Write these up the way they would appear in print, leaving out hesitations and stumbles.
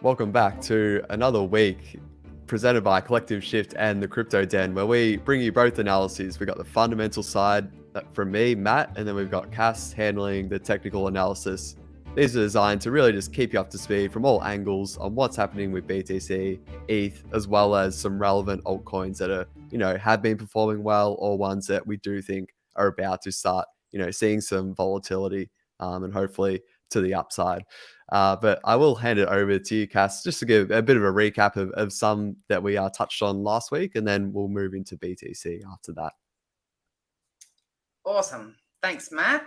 Welcome back to another week presented by Collective Shift and the Crypto Den, where we bring you both analyses. We got the fundamental side from me, Matt, and then we've got Cass handling the technical analysis. These are designed to really just keep you up to speed from all angles on what's happening with BTC, ETH, as well as some relevant altcoins that are, have been performing well, or ones that we do think are about to start, seeing some volatility and hopefully to the upside. But I will hand it over to you, Cass, just to give a bit of a recap of some that we touched on last week, and then we'll move into BTC after that. Awesome. Thanks, Matt.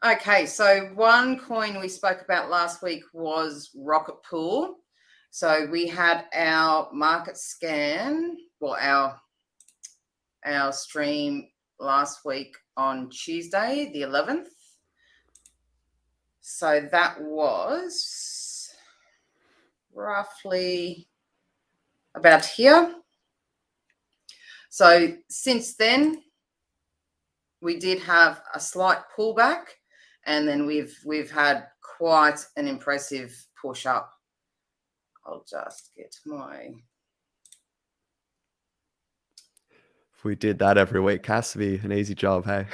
Okay, so one coin we spoke about last week was Rocket Pool. So we had our market scan, well, our stream last week on Tuesday, the 11th. So that was roughly about here. So since then, we did have a slight pullback, and then we've had quite an impressive push up. I'll just get my... If we did that every week, Cass, would be an easy job, hey?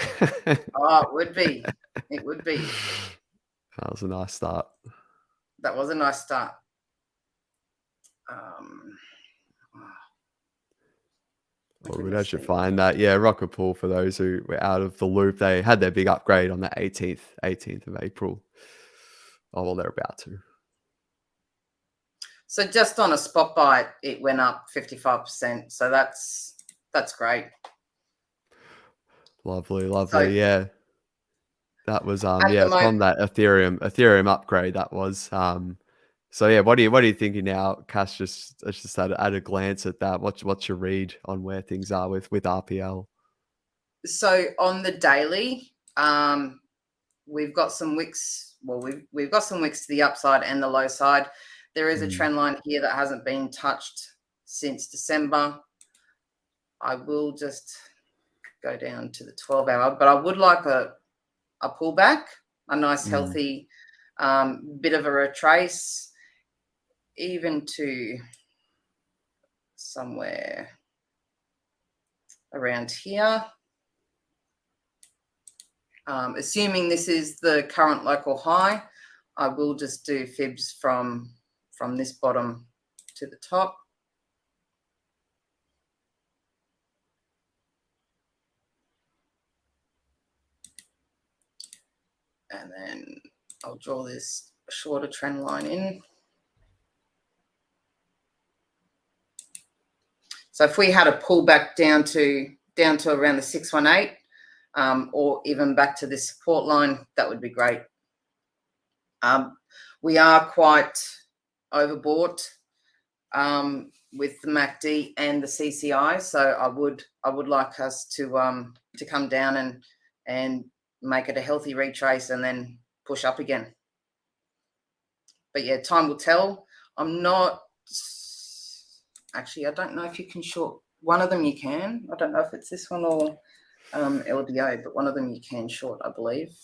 Oh, it would be. It would be. That was a nice start. That was a nice start. Well, we'd actually find that, Rocket Pool, for those who were out of the loop, they had their big upgrade on the 18th of April. Oh, well, they're about to. So just on a spot buy, it went up 55%. So that's great. Lovely. So, that was from that Ethereum upgrade. That was so yeah. What are you thinking now, Cass? Just at a glance at that. What's your read on where things are with RPL? So on the daily, we've got some wicks. Well, we've got some wicks to the upside and the low side. There is a trend line here that hasn't been touched since December. I will just go down to the 12-hour, but I would like a pullback, a nice healthy bit of a retrace, even to somewhere around here. Assuming this is the current local high, I will just do fibs from this bottom to the top. And then I'll draw this shorter trend line in. So if we had a pullback down to around the 618, or even back to this support line, that would be great. We are quite overbought with the MACD and the CCI, so I would like us to come down and make it a healthy retrace and then push up again. But yeah, time will tell. I'm not actually, I don't know if you can short one of them. You can. I don't know if it's this one or LDO, but one of them you can short, I believe.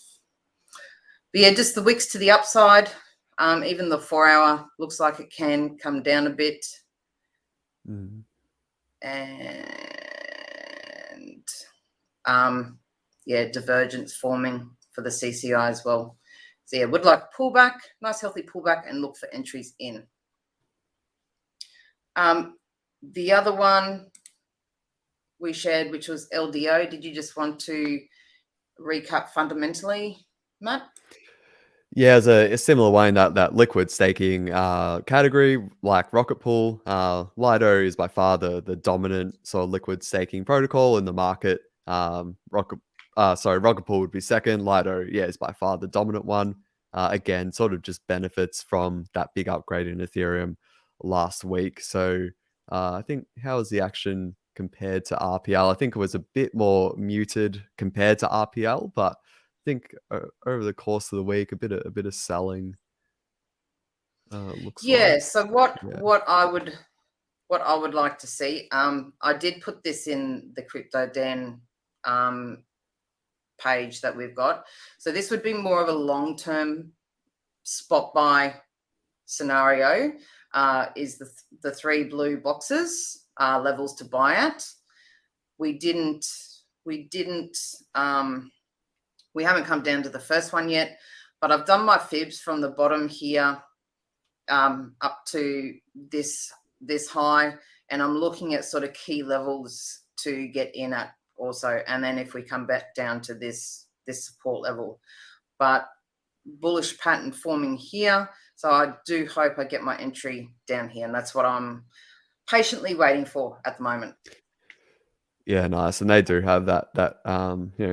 But yeah, just the wicks to the upside. Even the 4-hour looks like it can come down a bit. And divergence forming for the CCI as well. So yeah, would like pullback, nice healthy pullback, and look for entries in. The other one we shared, which was LDO, did you just want to recap fundamentally, Matt? Yeah, as a similar way in that liquid staking category, like Rocket Pool, Lido is by far the dominant sort of liquid staking protocol in the market. Rocket Pool would be second. Lido, is by far the dominant one. Again, sort of just benefits from that big upgrade in Ethereum last week. So I think, how was the action compared to RPL? I think it was a bit more muted compared to RPL, but I think over the course of the week, a bit of selling. Looks like. So what I would like to see, I did put this in the Crypto Den page that we've got. So this would be more of a long-term spot buy scenario is the 3 blue boxes levels to buy at. We haven't come down to the first one yet, but I've done my fibs from the bottom here up to this high, and I'm looking at sort of key levels to get in at also, and then if we come back down to this support level. But bullish pattern forming here, so I do hope I get my entry down here, and that's what I'm patiently waiting for at the moment. Yeah, nice. And they do have that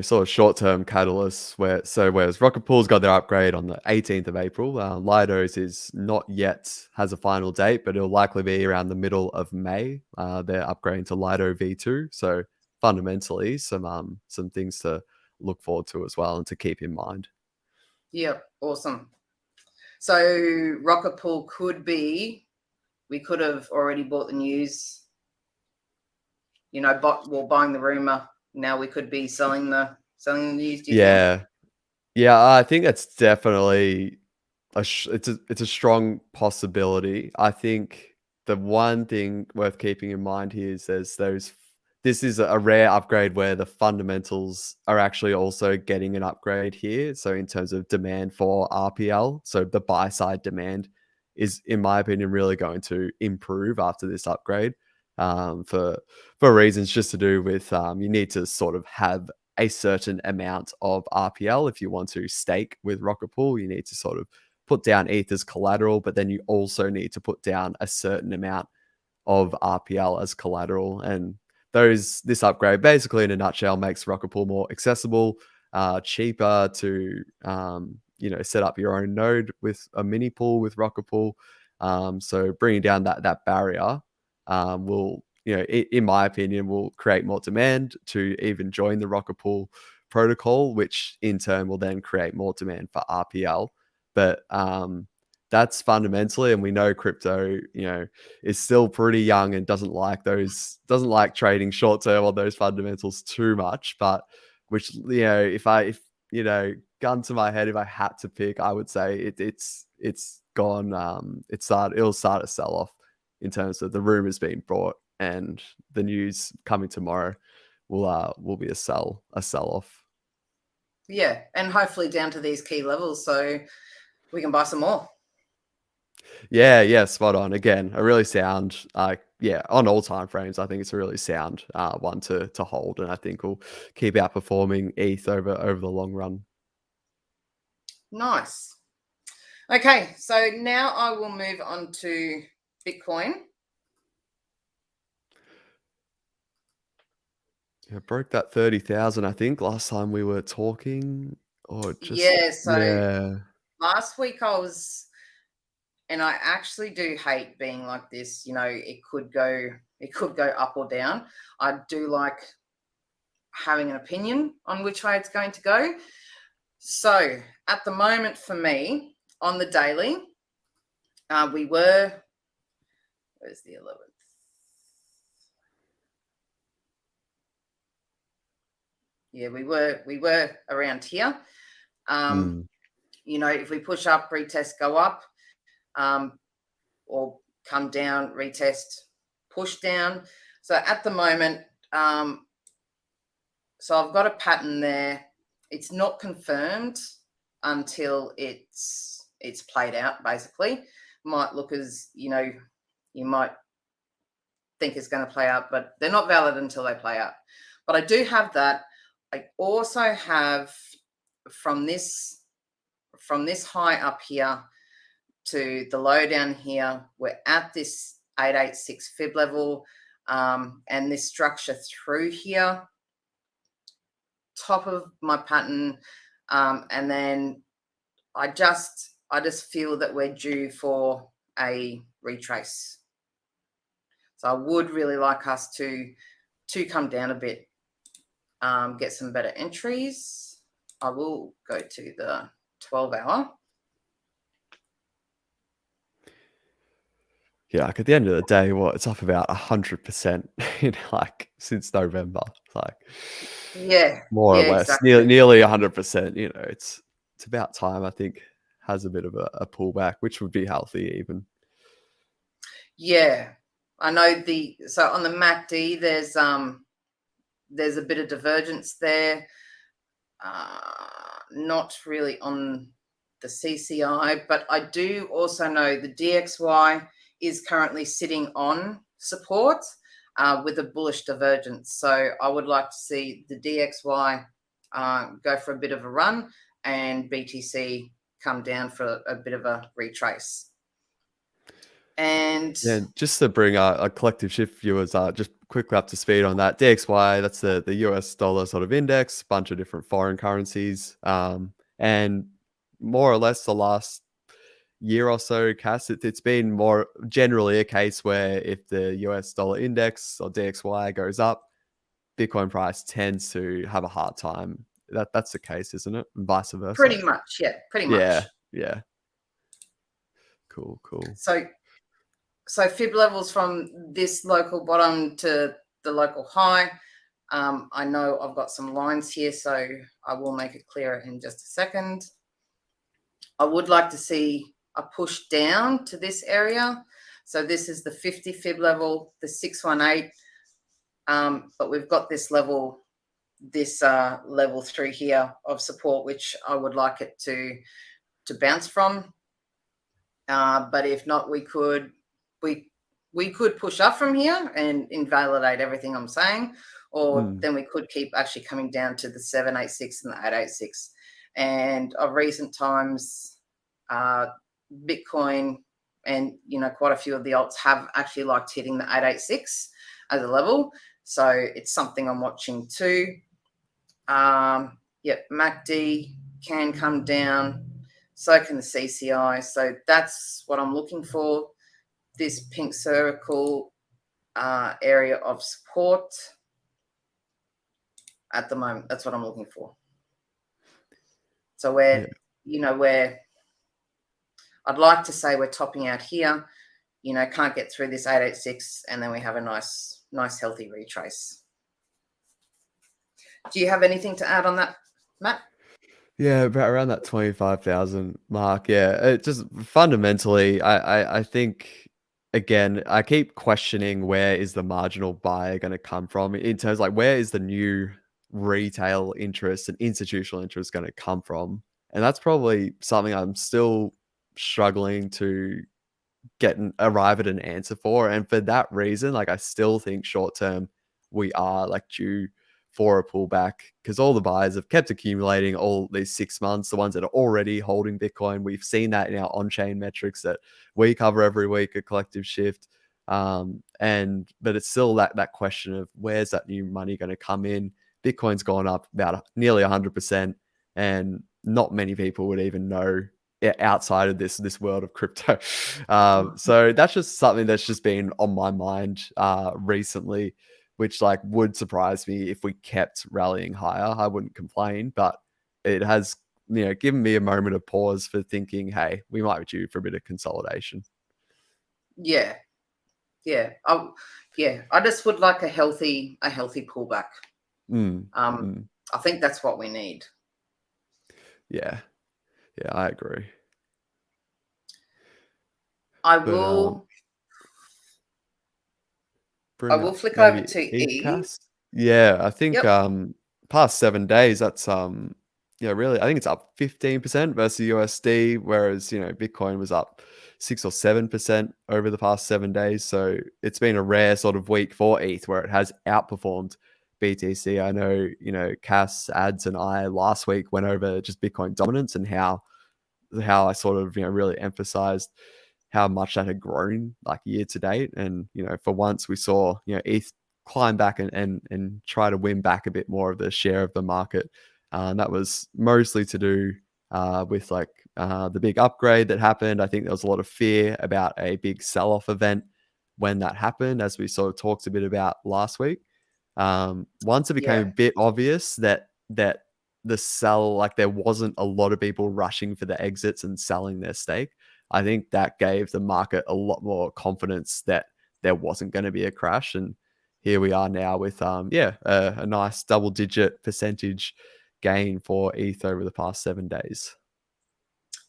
sort of short-term catalyst whereas Rocket Pool's got their upgrade on the 18th of April, Lido's is not yet has a final date, but it'll likely be around the middle of May. They're upgrading to Lido V2, so fundamentally some things to look forward to as well and to keep in mind. Yeah, awesome. So Rocket Pool could be, we could have already bought the news, buying the rumor. Now we could be selling the news. Do you think? Yeah, I think that's definitely it's a strong possibility. I think the one thing worth keeping in mind here is this is a rare upgrade where the fundamentals are actually also getting an upgrade here. So in terms of demand for RPL, so the buy side demand is, in my opinion, really going to improve after this upgrade. For reasons just to do with you need to sort of have a certain amount of RPL if you want to stake with Rocket Pool. You need to sort of put down ETH as collateral, but then you also need to put down a certain amount of RPL as collateral. And this upgrade basically in a nutshell makes Rocket Pool more accessible, cheaper to set up your own node with a mini pool with Rocket Pool. So bringing down that barrier will, in my opinion, will create more demand to even join the Rocket Pool protocol, which in turn will then create more demand for RPL. But that's fundamentally, and we know crypto, is still pretty young and doesn't like trading short term on those fundamentals too much. But which, if gun to my head, if I had to pick, I would say it's gone. It'll start a sell off in terms of the rumors being brought and the news coming tomorrow will be a sell off. Yeah, and hopefully down to these key levels so we can buy some more. Yeah, spot on. Again, a really sound, on all time frames, I think it's a really sound one to hold, and I think will keep outperforming ETH over the long run. Nice. Okay, so now I will move on to Bitcoin. Yeah, broke that 30,000, I think, last time we were talking. Or just last week and I actually do hate being like this. It could go up or down. I do like having an opinion on which way it's going to go. So at the moment for me, on the daily, where's the 11th? Yeah, we were around here. If we push up, retest, go up, or come down, retest, push down. So at the moment, so I've got a pattern there. It's not confirmed until it's played out, basically. Might look as, you might think it's going to play out, but they're not valid until they play out. But I do have that. I also have from this high up here to the low down here, we're at this 886 fib level, and this structure through here, top of my pattern, and then I just feel that we're due for a retrace. So I would really like us to come down a bit, get some better entries. I will go to the 12-hour. Yeah, like at the end of the day, it's up about 100% since November. Yeah, more or less, exactly. nearly 100%. It's about time, I think, has a bit of a pullback, which would be healthy even. Yeah, I know so on the MACD, there's a bit of divergence there. Not really on the CCI, but I do also know the DXY is currently sitting on support with a bullish divergence. So I would like to see the DXY go for a bit of a run and BTC come down for a bit of a retrace. And yeah, just to bring our collective shift viewers just quickly up to speed on that, DXY, that's the US dollar sort of index, bunch of different foreign currencies, and more or less the last year or so, Cass, it's been more generally a case where if the US dollar index or DXY goes up, Bitcoin price tends to have a hard time. That's the case, isn't it? And vice versa. pretty much, yeah, pretty Yeah, much. yeah. Cool. So fib levels from this local bottom to the local high. I know I've got some lines here, so I will make it clearer in just a second. I would like to see a push down to this area. So this is the 50 fib level, the 618. But we've got this level through here of support, which I would like it to bounce from. But if not, we could push up from here and invalidate everything I'm saying, or then we could keep actually coming down to the 786 and the 886. And of recent times, Bitcoin and quite a few of the alts have actually liked hitting the 886 as a level. So it's something I'm watching too. Yep, MACD can come down. So can the CCI. So that's what I'm looking for. This pink circle area of support at the moment. That's what I'm looking for. So where I'd like to say we're topping out here, can't get through this 886, and then we have a nice healthy retrace. Do you have anything to add on that, Matt? Yeah, about around that 25,000 mark. Yeah, it just fundamentally, I think, again, I keep questioning where is the marginal buyer going to come from in terms like where is the new retail interest and institutional interest going to come from? And that's probably something I'm still struggling to arrive at an answer for. And for that reason, like I still think short term we are like due for a pullback because all the buyers have kept accumulating all these 6 months. The ones that are already holding Bitcoin, we've seen that in our on-chain metrics that we cover every week, a collective shift. But it's still that question of where's that new money going to come in? Bitcoin's gone up about nearly 100%, and not many people would even know outside of this world of crypto. So that's just something that's just been on my mind recently, which like would surprise me if we kept rallying higher. I wouldn't complain, but it has given me a moment of pause for thinking, hey, we might be due for a bit of consolidation. Yeah. I just would like a healthy pullback. I think that's what we need. Yeah, I agree. I will flick over to E. Yeah, I think past 7 days, that's really, I think it's up 15% versus USD, whereas Bitcoin was up 6 or 7% over the past 7 days. So it's been a rare sort of week for ETH where it has outperformed BTC. I know Cass, Ads, and I last week went over just Bitcoin dominance and how I sort of really emphasized how much that had grown like year to date. And for once we saw ETH climb back and try to win back a bit more of the share of the market. And that was mostly to do with like the big upgrade that happened. I think there was a lot of fear about a big sell-off event when that happened, as we sort of talked a bit about last week. Once it became a bit obvious that the sell, like there wasn't a lot of people rushing for the exits and selling their stake, I think that gave the market a lot more confidence that there wasn't going to be a crash. And here we are now with a nice double-digit percentage gain for ETH over the past 7 days.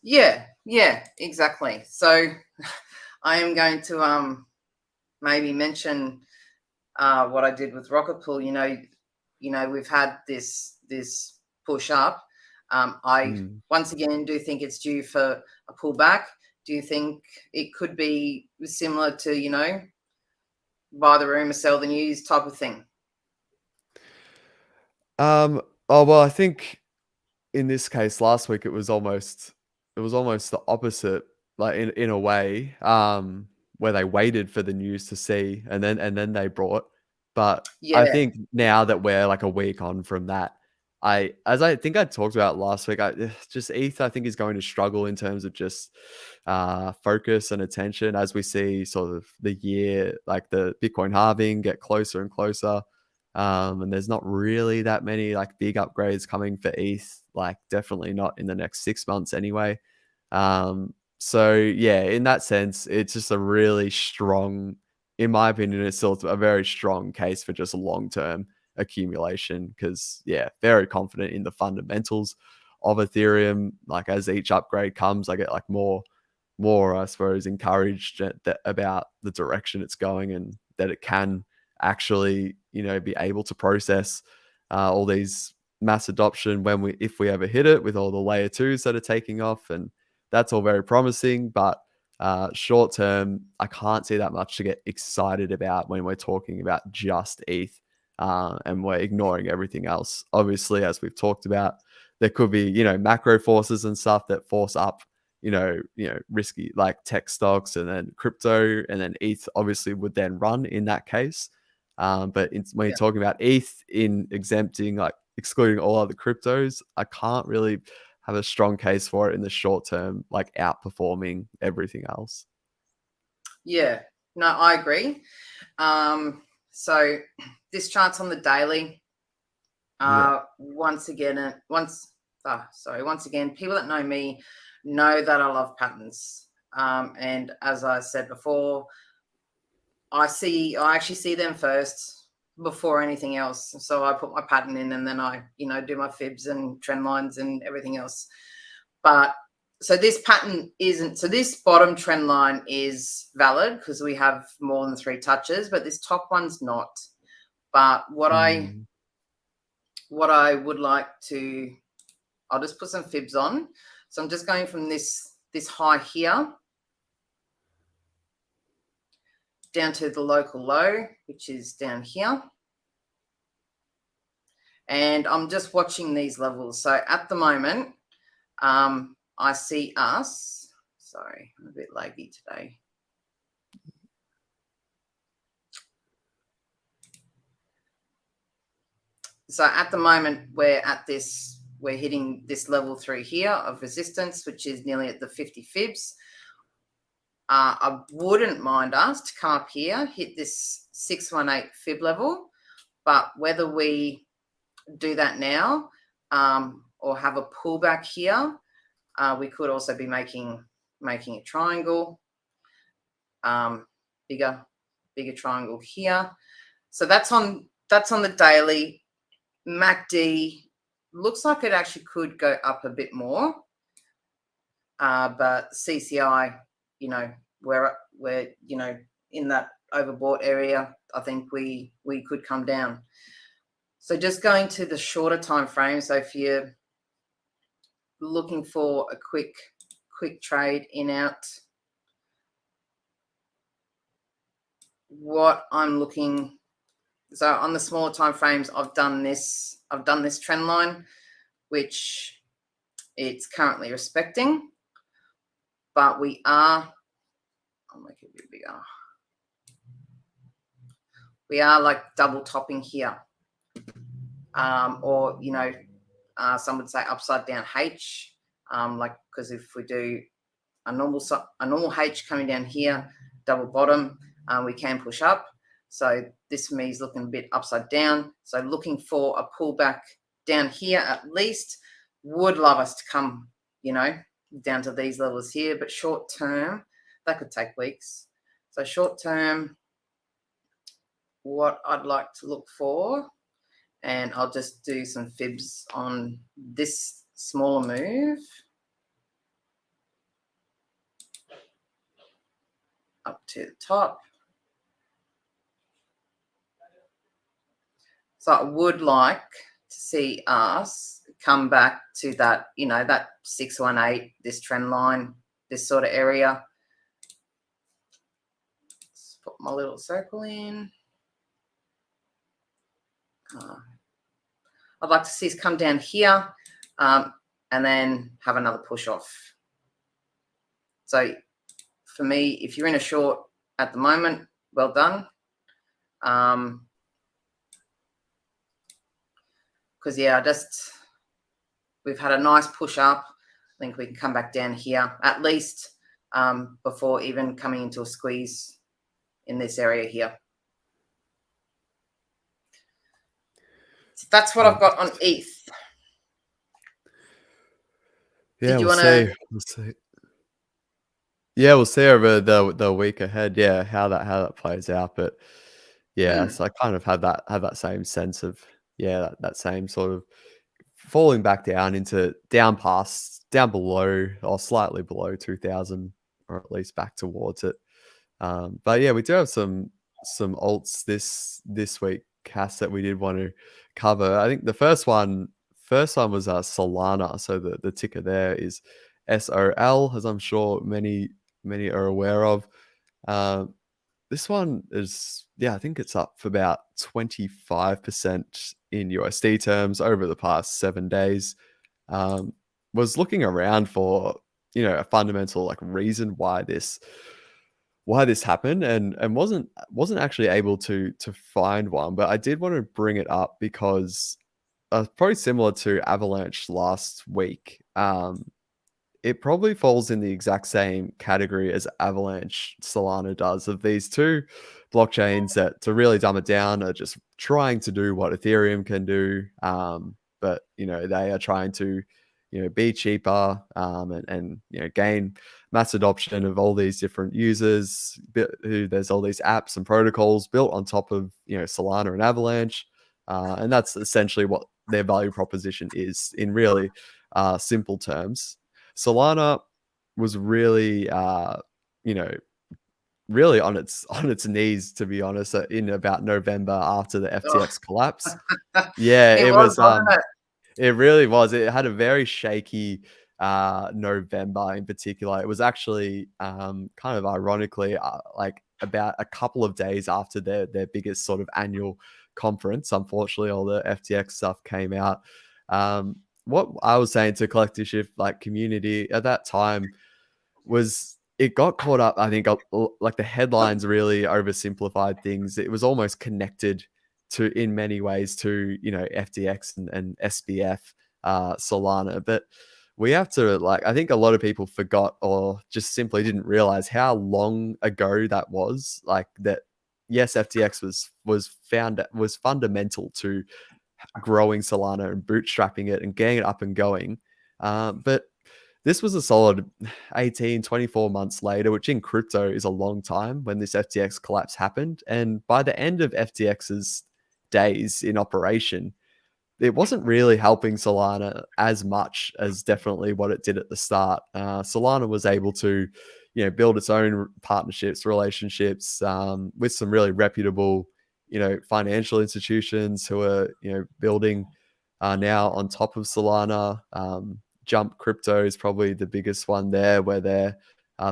Yeah, exactly. So I am going to maybe mention what I did with Rocket Pool. We've had this push up. I Mm. once again do think it's due for a pullback. Do you think it could be similar to buy the rumor, sell the news type of thing? Oh well, I think in this case last week it was almost the opposite, like in a way, where they waited for the news to see and then they brought. But I Yeah, think now that we're like a week on from that, as I think I talked about last week, just ETH I think is going to struggle in terms of just focus and attention as we see sort of the year, like the Bitcoin halving get closer and closer. And there's not really that many like big upgrades coming for ETH, like definitely not in the next 6 months anyway. So yeah, in that sense, it's just a really strong, in my opinion, it's still a very strong case for just long-term accumulation because yeah, very confident in the fundamentals of Ethereum. Like as each upgrade comes, I get like more, I suppose, encouraged about the direction it's going and that it can actually, be able to process all these mass adoption if we ever hit it with all the layer twos that are taking off, and that's all very promising. But short term, I can't see that much to get excited about when we're talking about just ETH, and we're ignoring everything else. Obviously, as we've talked about, there could be macro forces and stuff that force up risky like tech stocks and then crypto, and then ETH obviously would then run in that case. But when you're yeah, talking about ETH in exempting, like excluding all other cryptos, I can't really have a strong case for it in the short term, like outperforming everything else. yeah. No, I agree. So this chart's on the daily. Yeah. Once again, once again, people that know me know that I love patterns. And as I said before, I actually see them first before anything else. So I put my pattern in and then I, do my fibs and trend lines and everything else. But so this pattern isn't, so this bottom trend line is valid because we have more than 3 touches, but this top one's not. But Mm. what I would like to, I'll just put some fibs on. So I'm just going from this high here down to the local low, which is down here. And I'm just watching these levels. So at the moment, I see us. Sorry, I'm a bit laggy today. So at the moment, we're hitting this level 3 here of resistance, which is nearly at the 50 fibs. I wouldn't mind us to come up here, hit this 618 fib level, but whether we do that now or have a pullback here, we could also be making a triangle, bigger triangle here. So that's on the daily. MACD looks like it actually could go up a bit more, but CCI, we're in that overbought area. I think we could come down. So just going to the shorter time frame. So if you're looking for a quick trade in out, what I'm looking, so on the smaller time frames, I've done this trend line, which it's currently respecting, but I'll make it a bit bigger. We are like double topping here, or some would say upside down H, like because if we do a normal H coming down here, double bottom, we can push up. So this for me is looking a bit upside down. So looking for a pullback down here at least. Would love us to come, down to these levels here, but short term, that could take weeks. So short term, what I'd like to look for, and I'll just do some fibs on this smaller move. to the top. So I would like to see us come back to that, that 618, this trend line, this sort of area. Let's put my little circle in. I'd like to see us come down here and then have another push off. So for me, if you're in a short at the moment, well done. Because yeah, we've had a nice push up. I think we can come back down here at least before even coming into a squeeze in this area here. So that's what I've got on ETH. Yeah, Did you we'll want see. Yeah, we'll see over the week ahead. Yeah, how that plays out. But yeah, so I kind of have that same sense of that same sort of falling back down below or slightly below 2000, or at least back towards it. But yeah, we do have some alts this week, Cass, that we did want to cover. I think the first one was Solana. So the ticker there is SOL, as I'm sure many are aware of. This one is, I think it's up for about 25% in USD terms over the past 7 days. Was looking around for a fundamental reason why this happened, and wasn't actually able to find one, but I did want to bring it up because probably similar to Avalanche last week. It probably falls in the exact same category as Avalanche Solana does, of these two blockchains that, to really dumb it down, are just trying to do what Ethereum can do. But they are trying to be cheaper, and gain mass adoption of all these different users. There's all these apps and protocols built on top of Solana and Avalanche, and that's essentially what their value proposition is in really simple terms. Solana was really, really on its knees, to be honest, in about November after the FTX collapse. Yeah, it it was, was. wasn't it? It really was. It had a very shaky November in particular. It was actually kind of ironically about a couple of days after their biggest sort of annual conference. Unfortunately, all the FTX stuff came out. What I was saying to Collective Shift community at that time was, it got caught up. I think the headlines really oversimplified things. It was almost connected in many ways to FTX and SBF, Solana. But we have to I think a lot of people forgot, or just simply didn't realize how long ago that was. That, yes, FTX was fundamental to growing Solana and bootstrapping it and getting it up and going. But this was a solid 18, 24 months later, which in crypto is a long time, when this FTX collapse happened. And by the end of FTX's days in operation, it wasn't really helping Solana as much as definitely what it did at the start. Solana was able to, build its own partnerships, relationships, with some really reputable, financial institutions who are, building now on top of Solana. Jump Crypto is probably the biggest one there, where they're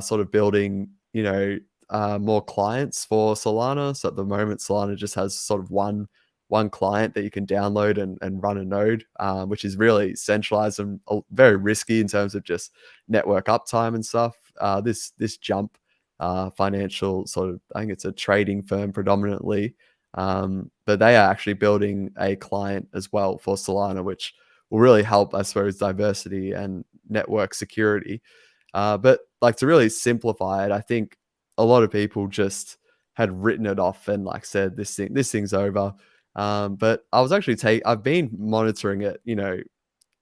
sort of building, more clients for Solana. So at the moment, Solana just has sort of one client that you can download and run a node, which is really centralized and very risky in terms of just network uptime and stuff. This Jump financial sort of, I think it's a trading firm predominantly, but they are actually building a client as well for Solana, which will really help, I suppose, diversity and network security. But to really simplify it, I think a lot of people just had written it off and said this thing's over. But I was actually I've been monitoring it,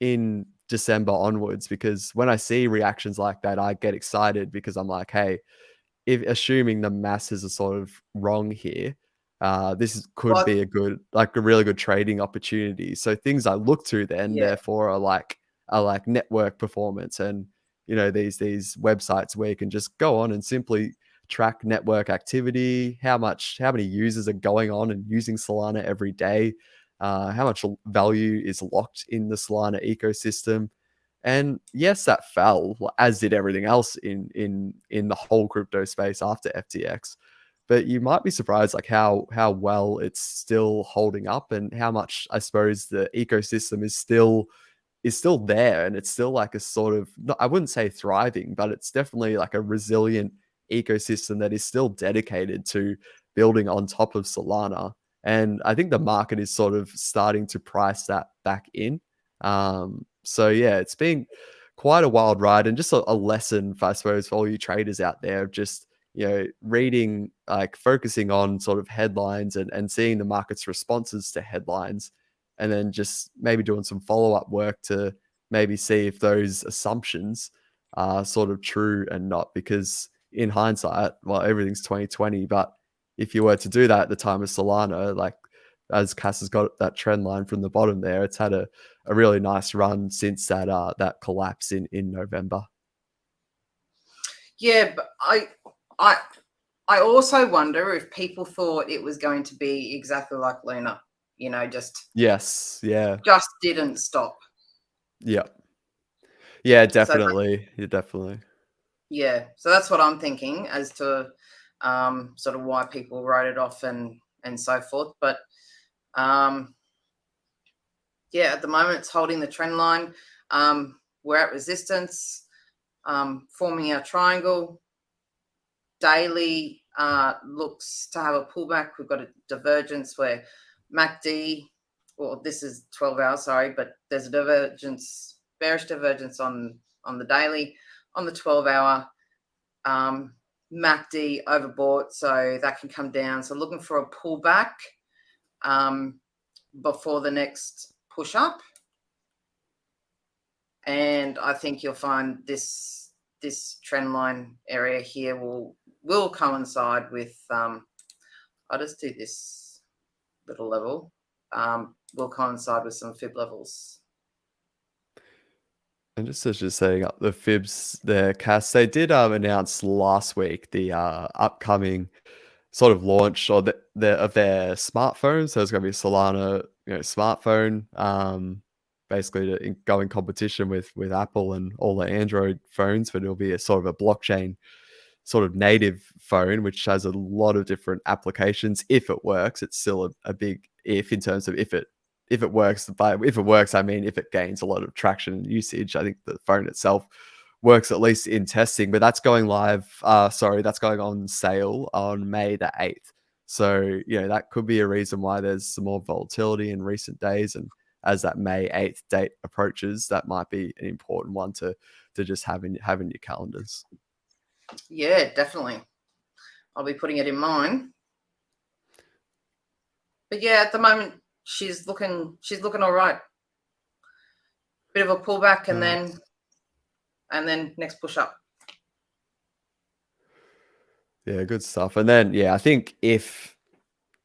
in December onwards, because when I see reactions like that, I get excited, because I'm like, hey, if assuming the masses are sort of wrong here, could be a really good trading opportunity. So things I look to then, Yeah. therefore, are network performance, and these websites where you can just go on and simply track network activity, how many users are going on and using Solana every day, how much value is locked in the Solana ecosystem. And yes, that fell, as did everything else in the whole crypto space after FTX. But you might be surprised, like how well it's still holding up, and how much, I suppose, the ecosystem is still there, and it's still like a sort of, I wouldn't say thriving, but it's definitely like a resilient ecosystem that is still dedicated to building on top of Solana. And I think the market is sort of starting to price that back in. So yeah, it's been quite a wild ride, and just a lesson, I suppose, for all you traders out there, of just, reading, like focusing on sort of headlines, and seeing the market's responses to headlines, and then just maybe doing some follow-up work to maybe see if those assumptions are sort of true and not. Because in hindsight, well, everything's 2020, but if you were to do that at the time of Solana, like, as Cass has got that trend line from the bottom there, it's had a really nice run since that collapse in November. Yeah, but I also wonder if people thought it was going to be exactly like Luna, just Yes, yeah, didn't stop. yeah, yeah, So definitely, yeah, definitely. yeah, so that's what I'm thinking as to sort of why people wrote it off and so forth. But yeah, at the moment it's holding the trend line. We're at resistance, forming our triangle. Daily looks to have a pullback. We've got a divergence where MACD, well, this is 12 hours, sorry, but there's a divergence, bearish divergence on the daily. On the 12-hour, MACD overbought, so that can come down. So looking for a pullback before the next push up. And I think you'll find this trend line area here will coincide with, I'll just do this little level, will coincide with some fib levels. And just setting up the fibs there, Cass, they did announce last week the upcoming sort of launch, or of their smartphone. So it's going to be a Solana, smartphone, basically to go in competition with Apple and all the Android phones, but it'll be a sort of a blockchain sort of native phone, which has a lot of different applications. If it works, it's still a big if in terms of if it works. By if it works, I mean if it gains a lot of traction and usage. I think the phone itself works, at least in testing, but that's going live. That's going on sale on May the 8th. So, that could be a reason why there's some more volatility in recent days. And as that May 8th date approaches, that might be an important one to just have in your calendars. Yeah, definitely. I'll be putting it in mine. But yeah, at the moment she's looking all right. Bit of a pullback and then next push up. Yeah, good stuff. And then, I think, if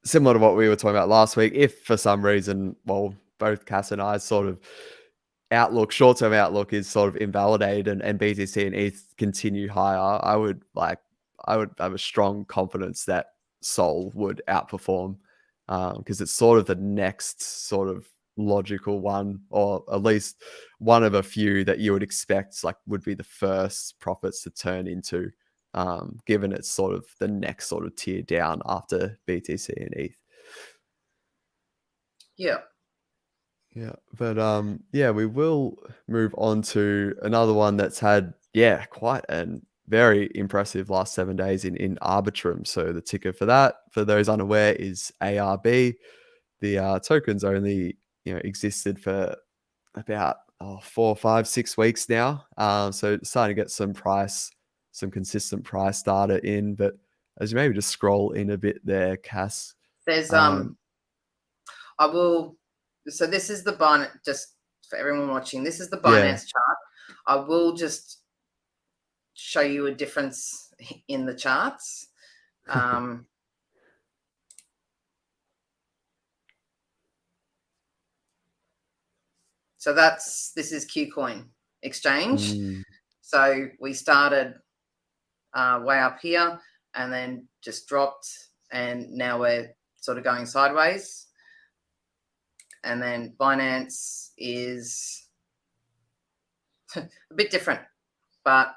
similar to what we were talking about last week, if for some reason, well, both Cass and I sort of short-term outlook is sort of invalidated, and BTC and ETH continue higher, I would have a strong confidence that Sol would outperform, because it's sort of the next sort of logical one, or at least one of a few that you would expect would be the first profits to turn into, given it's sort of the next sort of tier down after BTC and ETH. Yeah. Yeah, but we will move on to another one that's had quite a very impressive last 7 days in Arbitrum. So the ticker for that, for those unaware, is ARB. The tokens only existed for about 4, 5, 6 weeks now. So starting to get some consistent price data in. But as you maybe just scroll in a bit there, Cass. There's I will. So this is the Binance, just for everyone watching. This is the Binance chart. I will just show you a difference in the charts. So this is KuCoin Exchange. Mm. So we started way up here. and then just dropped, and now we're sort of going sideways. And then Binance is a bit different, but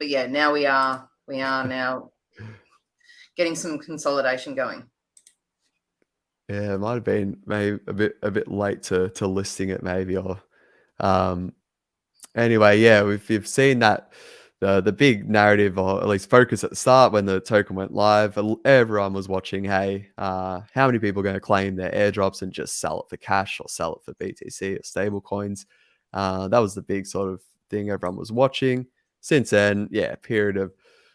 yeah, now we are now getting some consolidation going. Yeah, it might have been maybe a bit late to listing it maybe, or anyway, yeah, we've seen that the big narrative, or at least focus at the start when the token went live, everyone was watching, hey, how many people are going to claim their airdrops and just sell it for cash or sell it for BTC or stable coins. That was the big sort of thing everyone was watching. Since then, yeah, period of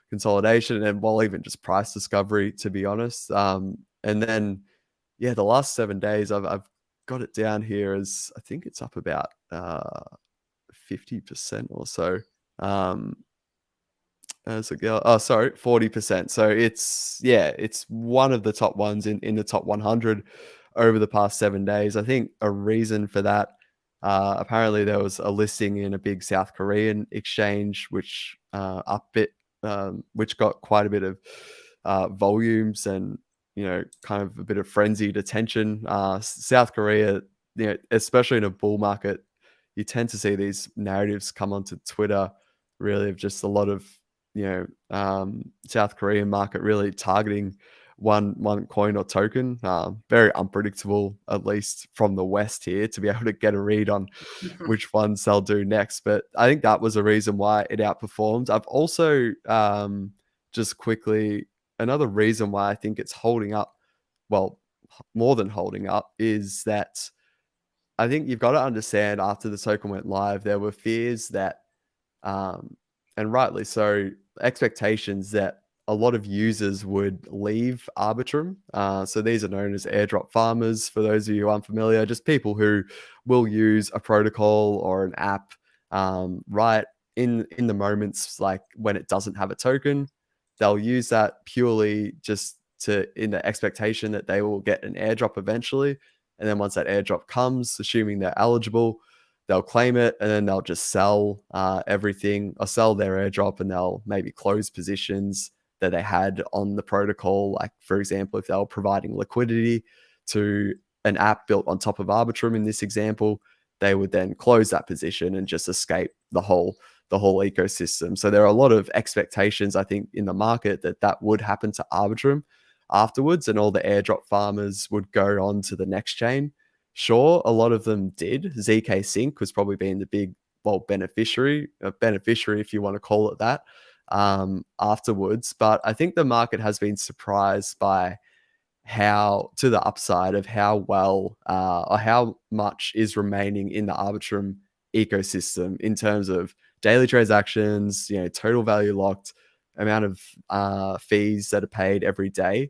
consolidation and, well, even just price discovery, to be honest. And then, yeah, the last 7 days, I've got it down here as, I think it's up about 50% or so. As a girl, oh, sorry, 40%. So it's one of the top ones in the top 100 over the past 7 days. I think a reason for that, apparently there was a listing in a big South Korean exchange, which which got quite a bit of volumes and, kind of a bit of frenzied attention. South Korea, especially in a bull market, you tend to see these narratives come onto Twitter, really, of just a lot of, South Korean market really targeting one coin or token. Very unpredictable, at least from the West here, to be able to get a read on which ones they'll do next. But I think that was a reason why it outperformed. I've also, just quickly, another reason why I think it's holding up, well, more than holding up, is that I think you've got to understand, after the token went live, there were fears that, and rightly so, expectations that a lot of users would leave Arbitrum. So these are known as airdrop farmers, for those of you unfamiliar, just people who will use a protocol or an app, right in the moments like when it doesn't have a token. They'll use that purely just in the expectation that they will get an airdrop eventually. And then once that airdrop comes, assuming they're eligible, they'll claim it, and then they'll just sell everything, or sell their airdrop, and they'll maybe close positions that they had on the protocol. Like, for example, if they were providing liquidity to an app built on top of Arbitrum in this example, they would then close that position and just escape the whole ecosystem. So there are a lot of expectations, I think, in the market that would happen to Arbitrum afterwards, and all the airdrop farmers would go on to the next chain. Sure, a lot of them did. ZK Sync was probably being the big, well, beneficiary if you want to call it that, afterwards. But I think the market has been surprised by how, to the upside of how well, or how much is remaining in the Arbitrum ecosystem in terms of daily transactions, total value locked, amount of fees that are paid every day.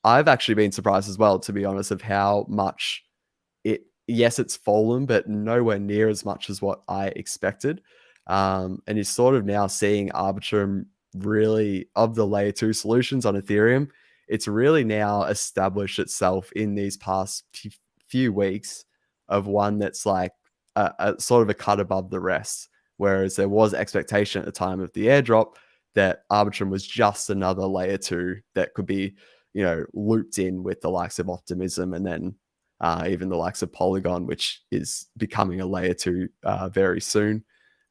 I've actually been surprised as well, to be honest, of how much yes, it's fallen, but nowhere near as much as what I expected. And you're sort of now seeing Arbitrum, really, of the layer 2 solutions on Ethereum, it's really now established itself in these past few weeks of one that's like a sort of a cut above the rest. Whereas there was expectation at the time of the airdrop that Arbitrum was just another layer 2 that could be, looped in with the likes of Optimism, and then even the likes of Polygon, which is becoming a layer 2 very soon.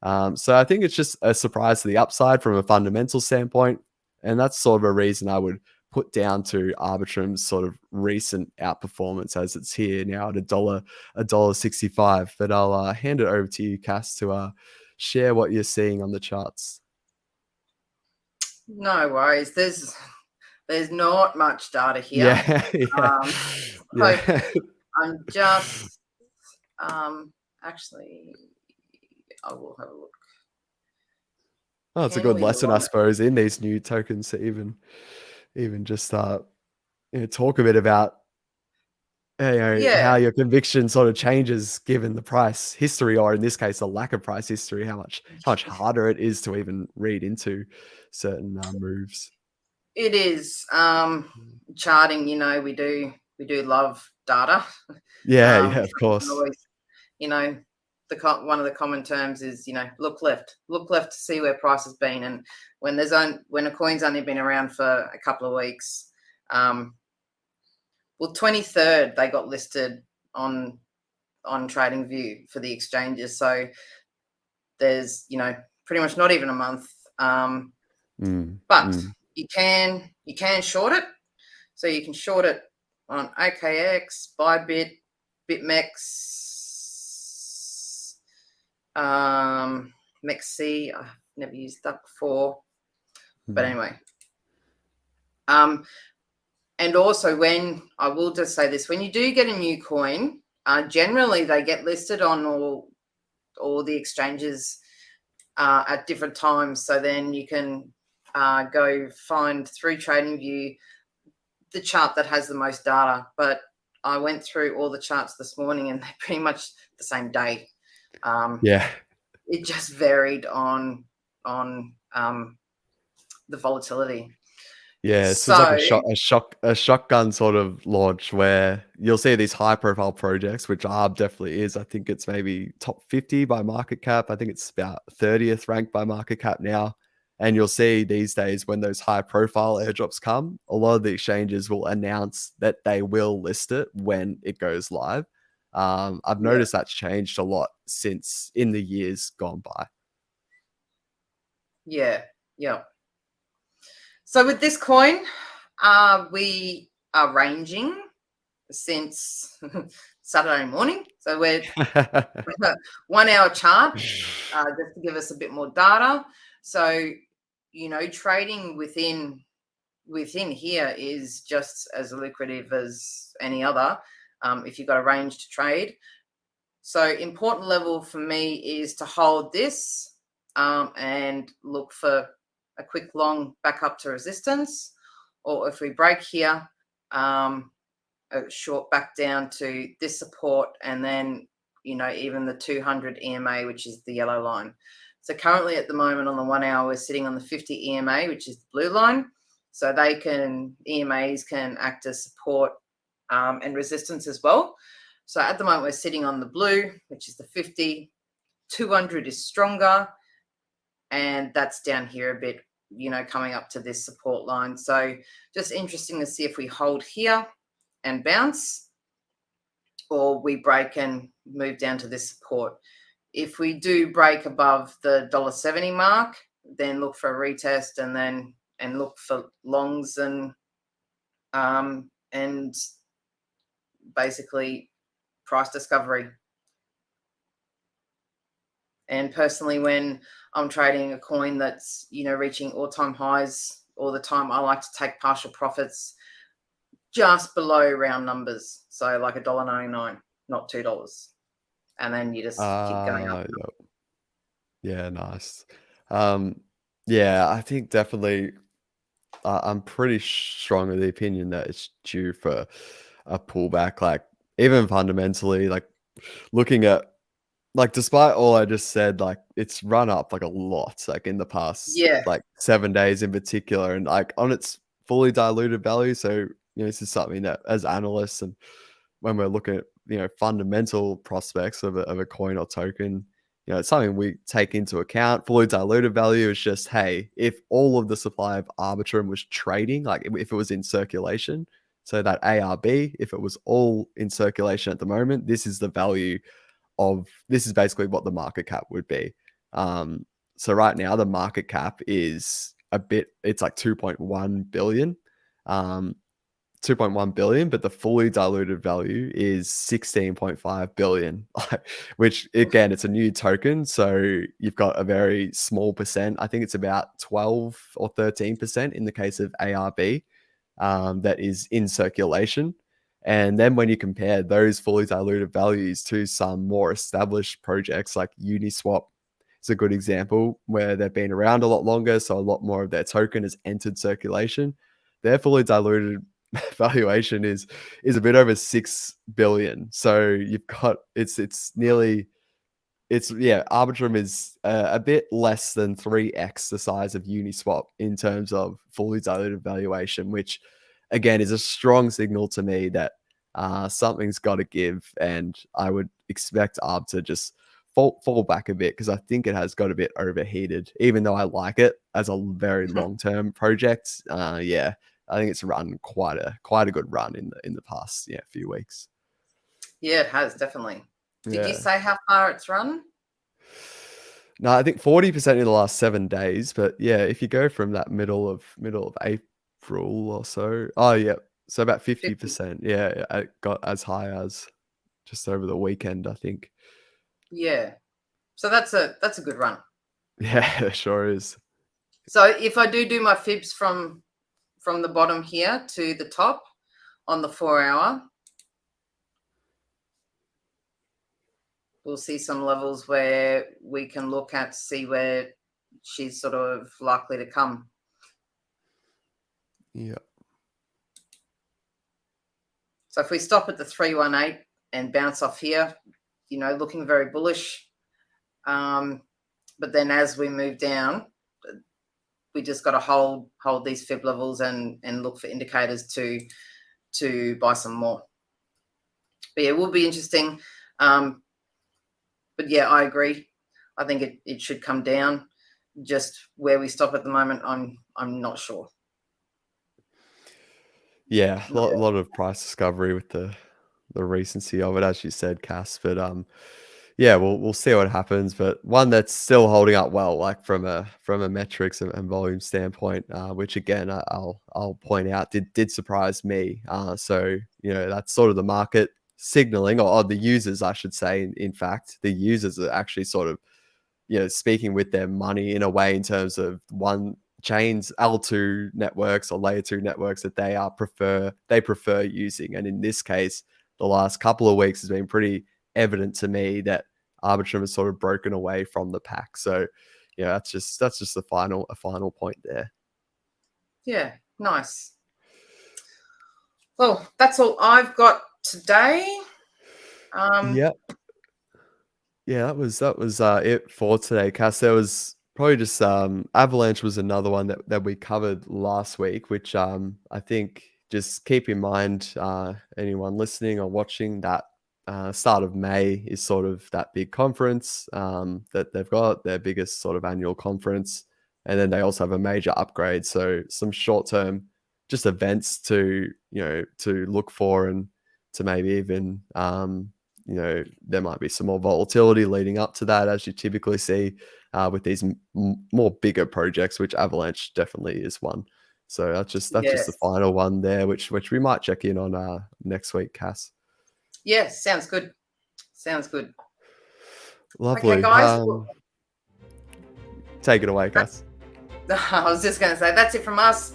So I think it's just a surprise to the upside from a fundamental standpoint. And that's sort of a reason I would put down to Arbitrum's sort of recent outperformance, as it's here now at $1.65. But I'll hand it over to you, Cass, to share what you're seeing on the charts. No worries. There's not much data here. Yeah. So I'm just actually, I will have a look. Oh, it's a good lesson, I suppose, in these new tokens to even just talk a bit about how your conviction sort of changes given the price history, or in this case, the lack of price history. How much harder it is to even read into certain moves. It is charting. We do love data. Yeah, of course. Always, one of the common terms is, look left to see where price has been. And when a coin's only been around for a couple of weeks, 23rd they got listed on TradingView for the exchanges. So there's pretty much not even a month. But you can short it. So you can short it on OKX, Bybit, BitMEX, MEXC. I've never used that before, but anyway. And also, when I will just say this, when you do get a new coin, generally they get listed on all the exchanges at different times. So then you can go find through TradingView the chart that has the most data. But I went through all the charts this morning and they're pretty much the same day. It just varied on the volatility. Yeah, so it's like a shotgun sort of launch where you'll see these high profile projects, which Arb definitely is. I think it's maybe top 50 by market cap. I think it's about 30th ranked by market cap now. And you'll see these days when those high profile airdrops come, a lot of the exchanges will announce that they will list it when it goes live. I've noticed that's changed a lot since in the years gone by. Yeah. So with this coin, we are ranging since Saturday morning. So we're 1 hour chart, just to give us a bit more data. So, trading within here is just as lucrative as any other if you've got a range to trade. So important level for me is to hold this and look for a quick long back up to resistance, or if we break here, a short back down to this support, and then even the 200 EMA, which is the yellow line. So currently at the moment on the 1 hour we're sitting on the 50 EMA, which is the blue line. So EMAs can act as support and resistance as well. So at the moment we're sitting on the blue, which is the 50. 200 is stronger, and that's down here a bit, coming up to this support line. So just interesting to see if we hold here and bounce, or we break and move down to this support. If we do break above the $1.70 mark, then look for a retest, and look for longs and basically price discovery. And personally, when I'm trading a coin that's, reaching all-time highs all the time, I like to take partial profits just below round numbers. So like $1.99, not $2. And then you just keep going up. Yeah, nice. Yeah, I think definitely I'm pretty strong of the opinion that it's due for a pullback. Like even fundamentally, like looking at, like, despite all I just said, like it's run up like a lot, like in the past like 7 days in particular, and like on its fully diluted value. So this is something that as analysts, and when we're looking at fundamental prospects of a coin or token, it's something we take into account. Fully diluted value is just, hey, if all of the supply of Arbitrum was trading, like if it was in circulation, so that ARB, if it was all in circulation at the moment, this is the value of, this is basically what the market cap would be. So right now the market cap is it's like 2.1 billion. 2.1 billion, but the fully diluted value is 16.5 billion, which again, it's a new token. So you've got a very small percent. I think it's about 12 or 13% in the case of ARB that is in circulation. And then when you compare those fully diluted values to some more established projects like Uniswap, it's a good example where they've been around a lot longer. So a lot more of their token has entered circulation. Their fully diluted valuation is a bit over 6 billion. So you've got Arbitrum is a bit less than 3x the size of Uniswap in terms of fully diluted valuation, which again is a strong signal to me that something's got to give, and I would expect Arb to just fall back a bit because I think it has got a bit overheated, even though I like it as a very Mhm. long-term project. Yeah, I think it's run quite a good run in the past few weeks. Yeah, it has definitely. Did you Yeah. say how far it's run? No, I think 40% in the last 7 days, but yeah, if you go from that middle of April or so. Oh, yeah. So about 50. 50%. Yeah, it got as high as just over the weekend, I think. Yeah. So that's a good run. Yeah, it sure is. So if I do my fibs from the bottom here to the top on the 4 hour, we'll see some levels where we can look at to see where she's sort of likely to come. Yeah. So if we stop at the 318 and bounce off here, looking very bullish. But then as we move down, we just got to hold these fib levels and look for indicators to buy some more. But yeah, it will be interesting. But yeah, I agree. I think it should come down. Just where we stop at the moment, I'm not sure. Yeah, a Not lot of price discovery with the recency of it, as you said, Cass. But yeah, we'll see what happens. But one that's still holding up well, like from a metrics and volume standpoint, which again I'll point out did surprise me. So that's sort of the market signaling, or the users, I should say. In fact, the users are actually sort of speaking with their money in a way in terms of one chains L2 networks or layer 2 networks that they prefer using. And in this case, the last couple of weeks has been pretty evident to me that Arbitrum has sort of broken away from the pack. So that's just a final point there. Yeah, nice. Well, that's all I've got today. Yeah. Yeah, that was it for today, Cass. There was probably just Avalanche was another one that we covered last week, which I think just keep in mind, anyone listening or watching, that start of May is sort of that big conference that they've got, their biggest sort of annual conference, and then they also have a major upgrade. So some short term just events to look for, and to maybe even there might be some more volatility leading up to that, as you typically see with these more bigger projects, which Avalanche definitely is one. So that's just the Yes. final one there, which we might check in on next week, Cass. Yes, sounds good. Sounds good. Okay, Lovely. guys. Take it away, Cass. I was just going to say that's it from us.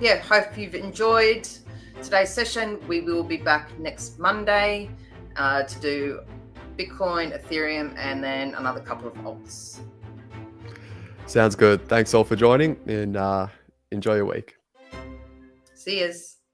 Yeah, hope you've enjoyed today's session. We will be back next Monday to do Bitcoin, Ethereum, and then another couple of alts. Sounds good. Thanks all for joining, and enjoy your week. See yous.